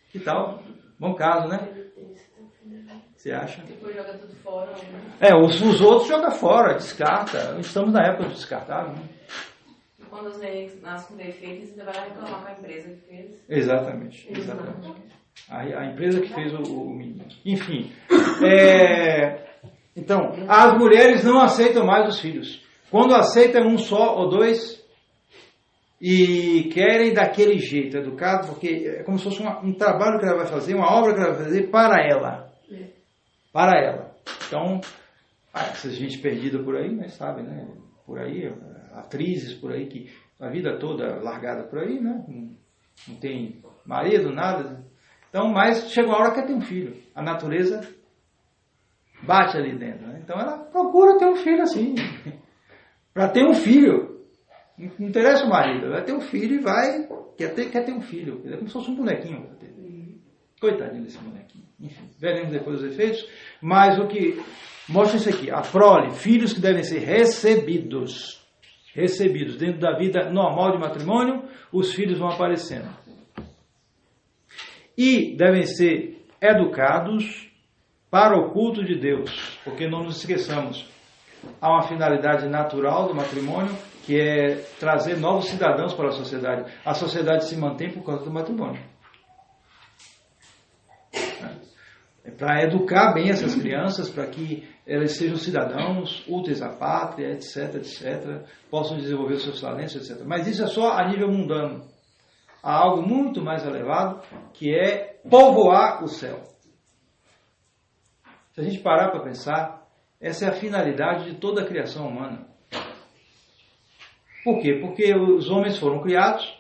Que tal? Bom caso, né? Você acha? Depois joga tudo fora. Né? Os outros jogam fora, descarta. Estamos na época do descartável, né? E quando os nenéns nascem com defeitos, você vai lá reclamar com a empresa que fez. Exatamente. A empresa que fez o menino. Enfim. Então, as mulheres não aceitam mais os filhos. Quando aceitam um só ou dois, e querem daquele jeito, educado, porque é como se fosse um trabalho que ela vai fazer, uma obra que ela vai fazer para ela. Para ela. Então, essa gente perdida por aí, né, sabe, né? Por aí, atrizes por aí que a vida toda largada por aí, né? Não tem marido, nada. Então, mas chega uma hora que ela tem um filho. A natureza bate ali dentro. Né? Então, ela procura ter um filho assim. Para ter um filho. Não interessa o marido. Ela vai ter um filho e quer ter um filho. É como se fosse um bonequinho. Coitadinho desse bonequinho. Enfim, veremos depois os efeitos. Mas o que mostra isso aqui. A prole, filhos que devem ser recebidos. Recebidos. Dentro da vida normal de matrimônio, os filhos vão aparecendo. E devem ser educados para o culto de Deus. Porque não nos esqueçamos. Há uma finalidade natural do matrimônio, que é trazer novos cidadãos para a sociedade. A sociedade se mantém por causa do matrimônio. É para educar bem essas crianças, para que elas sejam cidadãos, úteis à pátria, etc, etc, possam desenvolver os seus talentos, etc. Mas isso é só a nível mundano. Há algo muito mais elevado, que é povoar o céu. Se a gente parar para pensar, essa é a finalidade de toda a criação humana. Por quê? Porque os homens foram criados,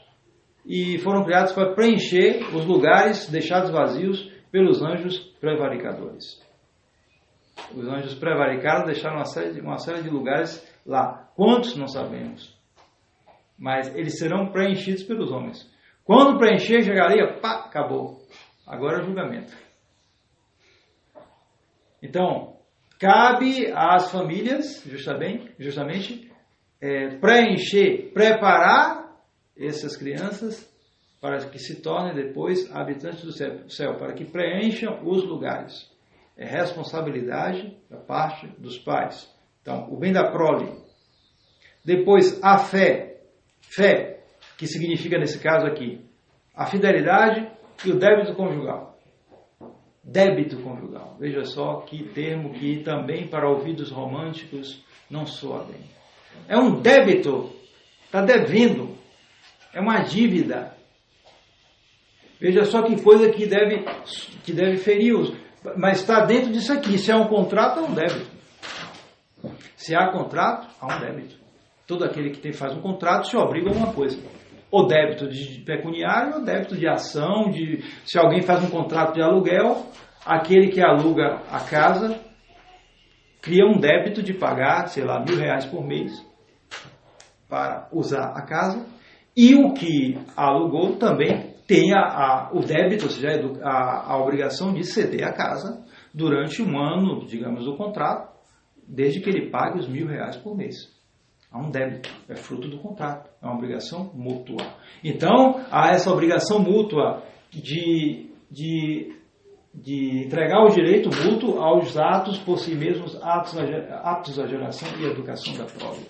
e foram criados para preencher os lugares deixados vazios pelos anjos prevaricadores. Os anjos prevaricados deixaram uma série de lugares lá. Quantos? Não sabemos. Mas eles serão preenchidos pelos homens. Quando preencher, chegaria, pá, acabou. Agora é o julgamento. Então, cabe às famílias, justamente preencher, preparar essas crianças para que se tornem depois habitantes do céu, para que preencham os lugares. É responsabilidade da parte dos pais. Então, o bem da prole. Depois, a fé, que significa nesse caso aqui, a fidelidade e o débito conjugal. Débito conjugal. Veja só que termo que também para ouvidos românticos não soa bem. É um débito, está devendo, é uma dívida. Veja só que coisa que deve ferir-os. Mas está dentro disso aqui. Se há um contrato, há um débito. Se há contrato, há um débito. Todo aquele que faz um contrato se obriga a uma coisa. Ou débito de pecuniário, ou débito de ação. Se alguém faz um contrato de aluguel, aquele que aluga a casa cria um débito de pagar, sei lá, R$1.000 por mês para usar a casa. E o que alugou também tem o débito, ou seja, a obrigação de ceder a casa durante um ano, digamos, do contrato, desde que ele pague os R$1.000 por mês. Há um débito, é fruto do contrato, é uma obrigação mútua. Então, há essa obrigação mútua de entregar o direito mútuo aos atos por si mesmos, aptos à geração e educação da prole.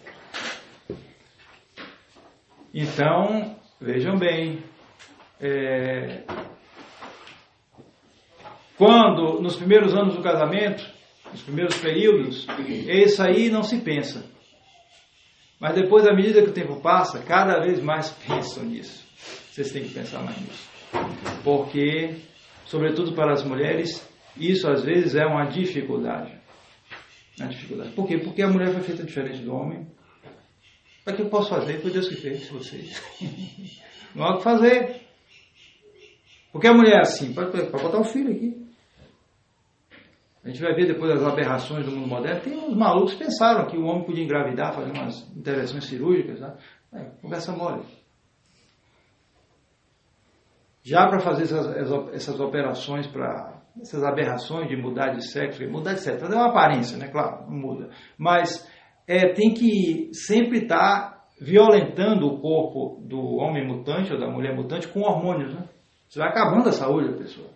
Então, vejam bem, quando nos primeiros anos do casamento, Nos primeiros períodos, isso aí não se pensa. Mas depois, à medida que o tempo passa, cada vez mais pensam nisso. Vocês têm que pensar mais nisso. Porque, sobretudo para as mulheres, isso às vezes é uma dificuldade. Por quê? Porque a mulher foi feita diferente do homem. Para que eu posso fazer? Foi Deus que fez vocês. Não há o que fazer. Porque a mulher é assim, pode botar o filho aqui. A gente vai ver depois as aberrações do mundo moderno. Tem uns malucos que pensaram que o homem podia engravidar, fazer umas intervenções cirúrgicas. Né? Conversa mole. Já para fazer essas operações, essas aberrações de mudar de sexo, fazer uma aparência, né? Claro, não muda. Mas tem que sempre estar violentando o corpo do homem mutante ou da mulher mutante com hormônios, né? Você vai acabando a saúde da pessoa.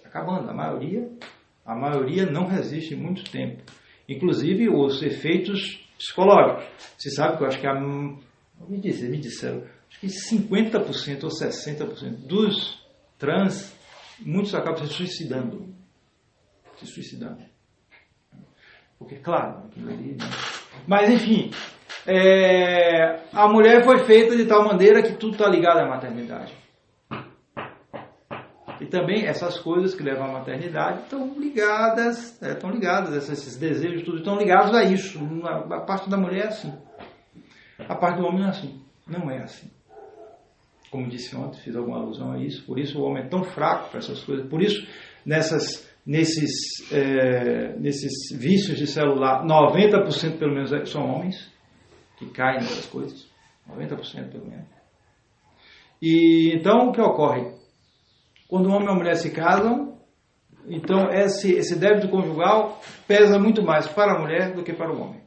Acabando. A maioria não resiste muito tempo. Inclusive os efeitos psicológicos. Você sabe que eu acho que me disseram, acho que 50% ou 60% dos trans, muitos acabam se suicidando. Porque, claro, aquilo ali, né? Mas, enfim, a mulher foi feita de tal maneira que tudo está ligado à maternidade. E também essas coisas que levam à maternidade estão ligadas, esses desejos, tudo estão ligados a isso. A parte da mulher é assim. A parte do homem não é assim. Não é assim. Como disse ontem, fiz alguma alusão a isso. Por isso o homem é tão fraco para essas coisas. Por isso, nesses vícios de celular, 90% pelo menos são homens que caem nessas coisas. 90% pelo menos. E então o que ocorre? Quando um homem e uma mulher se casam, então esse débito conjugal pesa muito mais para a mulher do que para o homem.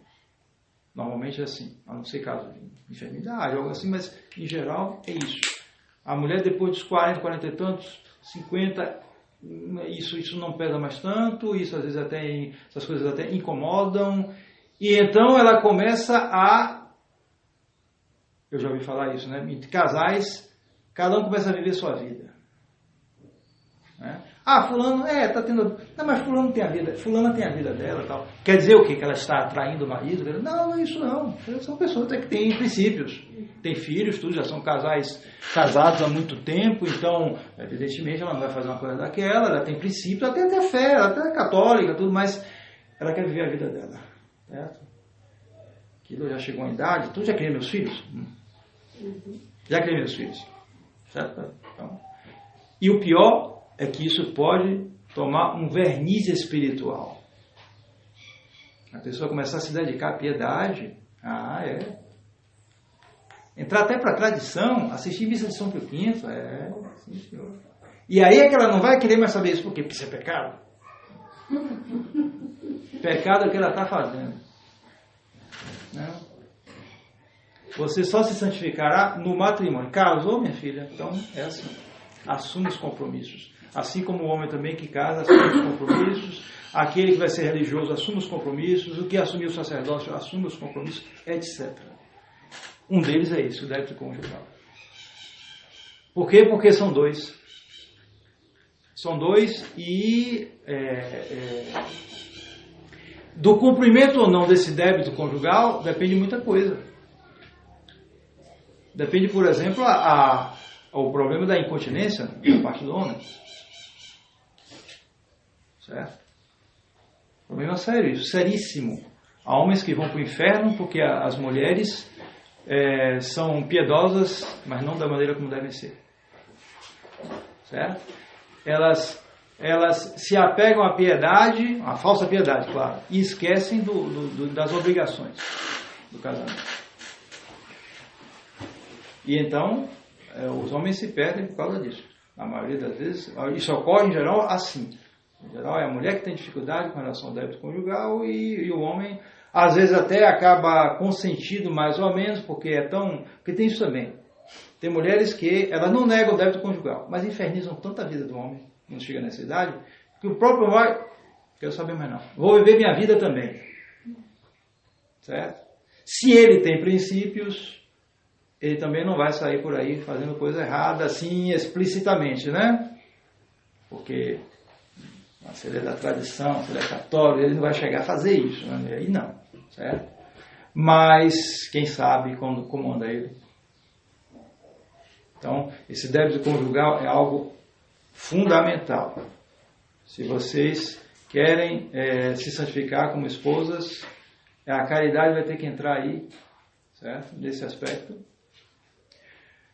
Normalmente é assim, a não ser caso de enfermidade, algo assim, mas em geral é isso. A mulher depois dos 40 e tantos, 50, isso não pesa mais tanto, isso às vezes essas coisas até incomodam, e então ela começa eu já ouvi falar isso, né? Entre casais, cada um começa a viver sua vida. Fulano, tá tendo... Não, mas fulano tem a vida dela e tal. Quer dizer o quê? Que ela está atraindo o marido? Não é isso não. São pessoas até que têm princípios. Têm filhos, tudo, já são casados há muito tempo, então, evidentemente, ela não vai fazer uma coisa daquela, ela tem princípios, ela tem até fé, ela até é católica, tudo, mas ela quer viver a vida dela. Certo? Aquilo já chegou a uma idade, tu já criei meus filhos? Já criei meus filhos. Certo? Então, e o pior é que isso pode tomar um verniz espiritual. A pessoa começar a se dedicar à piedade. Entrar até para a tradição, assistir missa de São Pio V. Sim, senhor. E aí é que ela não vai querer mais saber isso. Por quê? Porque isso é pecado. Pecado é o que ela está fazendo. Não. Você só se santificará no matrimônio. Casou, minha filha? Então é assim. Assume os compromissos. Assim como o homem também que casa, assume os compromissos. Aquele que vai ser religioso, assume os compromissos. O que assumir o sacerdócio, assume os compromissos, etc. Um deles é isso, o débito conjugal. Por quê? Porque são dois. São dois e... do cumprimento ou não desse débito conjugal depende muita coisa. Depende, por exemplo, o problema da incontinência da parte do homem. Certo? Problema sério, isso, seríssimo. Há homens que vão para o inferno porque as mulheres são piedosas, mas não da maneira como devem ser. Certo? Elas se apegam à piedade, à falsa piedade, claro, e esquecem das obrigações do casamento. E então, os homens se perdem por causa disso. Na maioria das vezes, isso ocorre em geral assim. Em geral é a mulher que tem dificuldade com relação ao débito conjugal e o homem, às vezes até acaba consentindo mais ou menos, porque tem isso também. Tem mulheres que elas não negam o débito conjugal, mas infernizam tanto a vida do homem, quando chega nessa idade, que o próprio vai, quero saber mais não, vou viver minha vida também. Certo? Se ele tem princípios, ele também não vai sair por aí fazendo coisa errada assim explicitamente, né? Porque se ele é da tradição, se ele é católico, ele não vai chegar a fazer isso, né? Aí não, certo? Mas, quem sabe, quando comanda ele. Então, esse débito conjugal é algo fundamental. Se vocês querem se santificar como esposas, a caridade vai ter que entrar aí, certo? Nesse aspecto.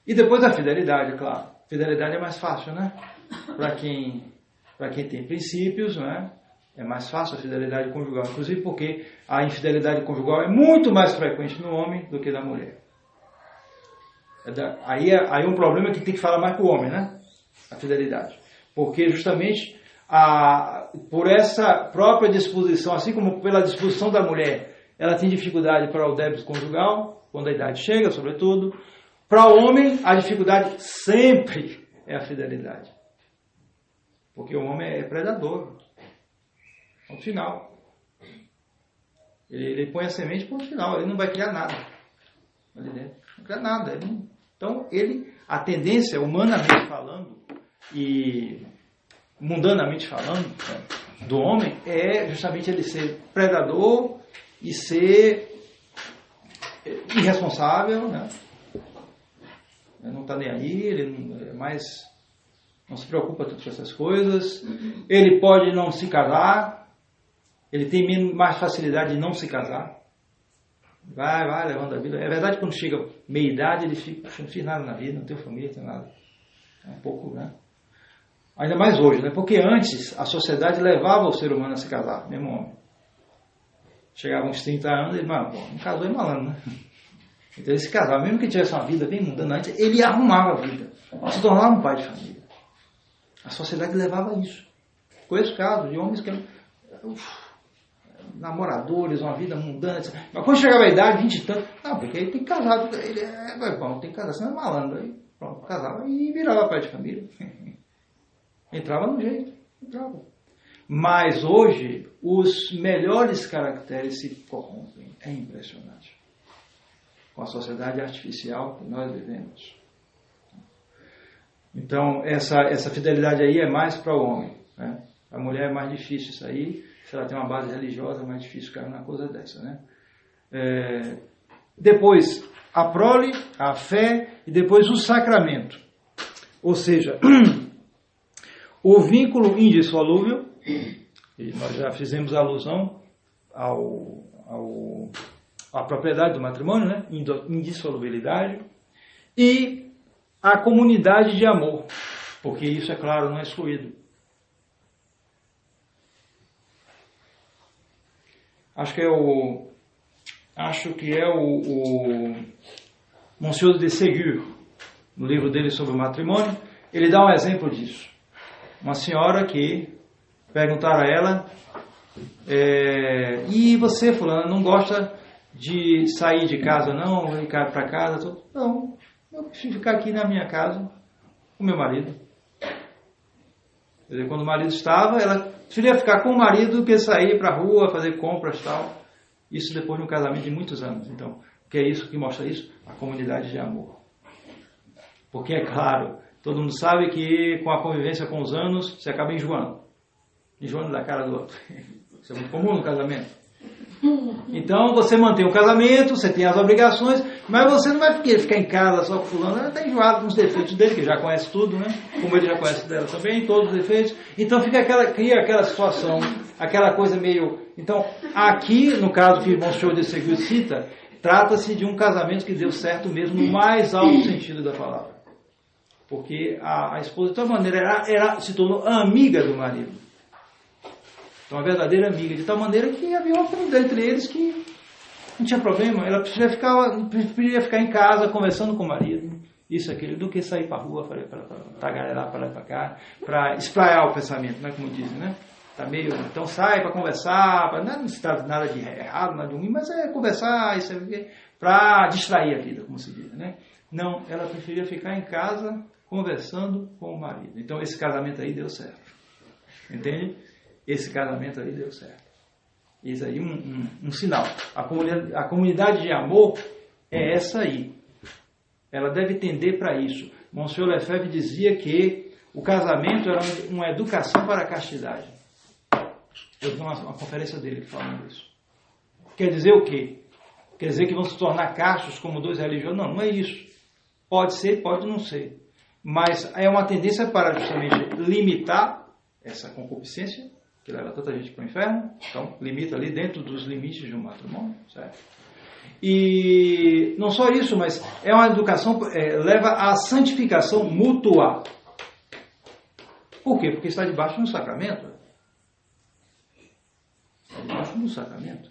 E depois a fidelidade, claro. Fidelidade é mais fácil, né? Para quem tem princípios, né? É mais fácil a fidelidade conjugal, inclusive porque a infidelidade conjugal é muito mais frequente no homem do que na mulher. Aí é um problema que tem que falar mais com o homem, né? A fidelidade. Porque justamente por essa própria disposição, assim como pela disposição da mulher, ela tem dificuldade para o débito conjugal, quando a idade chega, sobretudo. Para o homem, a dificuldade sempre é a fidelidade. Porque o homem é predador. No final. Ele põe a semente para o final, ele não vai criar nada ali dentro. Não cria nada. Então, a tendência, humanamente falando, e mundanamente falando, né, do homem, é justamente ele ser predador e ser irresponsável, né? Ele não está nem aí, ele não se preocupa tanto com essas coisas. Ele pode não se casar, ele tem mais facilidade de não se casar. Vai levando a vida. É verdade que quando chega meia idade, ele fica, não fiz nada na vida, não tenho família, não tenho nada. É um pouco, né? Ainda mais hoje, né? Porque antes a sociedade levava o ser humano a se casar, mesmo homem. Chegava uns 30 anos, ele não casou, é malandro, né? Então ele se casava, mesmo que tivesse uma vida bem mundana antes, ele arrumava a vida, se tornava um pai de família. A sociedade levava a isso. Conheço casos de homens que namoradores, uma vida mundana, etc. Mas quando chegava a idade, 20 e tanto, não, porque ele tem que casar, ele é bom, tem que casar, senão é malandro. Aí pronto, casava e virava pai de família. Entrava no jeito, entrava. Mas hoje, os melhores caracteres se corrompem. É impressionante. Com a sociedade artificial que nós vivemos. Então, essa fidelidade aí é mais para o homem, né? A mulher é mais difícil isso aí. Se ela tem uma base religiosa, é mais difícil cair numa coisa dessa, né? Depois, a prole, a fé e depois o sacramento. Ou seja, o vínculo indissolúvel, e nós já fizemos alusão à propriedade do matrimônio, né? Indissolubilidade, e a comunidade de amor, porque isso, é claro, não é excluído. Acho que é o Monsieur de Ségur, no livro dele sobre o matrimônio, ele dá um exemplo disso. Uma senhora que perguntaram a ela, e você, fulana, não gosta de sair de casa não, ir para casa? Não, eu prefiro ficar aqui na minha casa com meu marido. Quer dizer, quando o marido estava, ela preferia ficar com o marido do que sair para a rua, fazer compras e tal. Isso depois de um casamento de muitos anos. Então, o que é isso que mostra isso? A comunidade de amor. Porque, é claro, todo mundo sabe que com a convivência com os anos, você acaba enjoando da cara do outro. Isso é muito comum no casamento. Então, você mantém o casamento, você tem as obrigações, mas você não vai ficar em casa só com fulano. Ela está enjoada com os defeitos dele, que já conhece tudo, né? Como ele já conhece dela também, todos os defeitos. Então, cria aquela situação, aquela coisa meio... Então, aqui, no caso que o Monsieur de Ségur cita, trata-se de um casamento que deu certo mesmo no mais alto sentido da palavra. Porque a esposa, de toda maneira, se tornou amiga do marido. Então, uma verdadeira amiga, de tal maneira que havia uma comunidade entre eles que não tinha problema. Ela preferia ficar em casa conversando com o marido, isso, aquilo, do que sair para a rua, para tagarelar, para lá e para cá, para espraiar o pensamento, né, como dizem, né? Tá meio, então sai para conversar, não se trata de nada de errado, nada de ruim, mas é conversar, para distrair a vida, como se diz, né? Não, ela preferia ficar em casa conversando com o marido. Então, esse casamento aí deu certo. Entende? Esse casamento aí deu certo. Isso aí um sinal. A comunidade de amor é essa aí. Ela deve tender para isso. Monsieur Lefebvre dizia que o casamento era uma educação para a castidade. Eu vi uma conferência dele falando isso. Quer dizer o quê? Quer dizer que vão se tornar cachos como dois religiosos? Não, não é isso. Pode ser, pode não ser. Mas é uma tendência para justamente limitar essa concupiscência, que leva tanta gente para o inferno. Então, limita ali dentro dos limites de um matrimônio, certo? E não só isso, mas é uma educação, leva à santificação mútua. Por quê? Porque está debaixo do sacramento. Está debaixo do sacramento.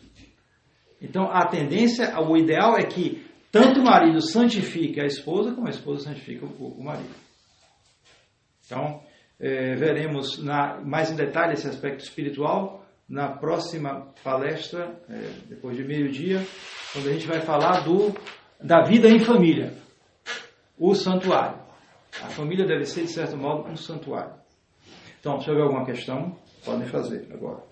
Então, a tendência, o ideal é que tanto o marido santifique a esposa, como a esposa santifique o marido. Então, veremos mais em detalhe esse aspecto espiritual na próxima palestra, depois de meio-dia, quando a gente vai falar da vida em família, o santuário. A família deve ser, de certo modo, um santuário. Então, se houver alguma questão, podem fazer agora.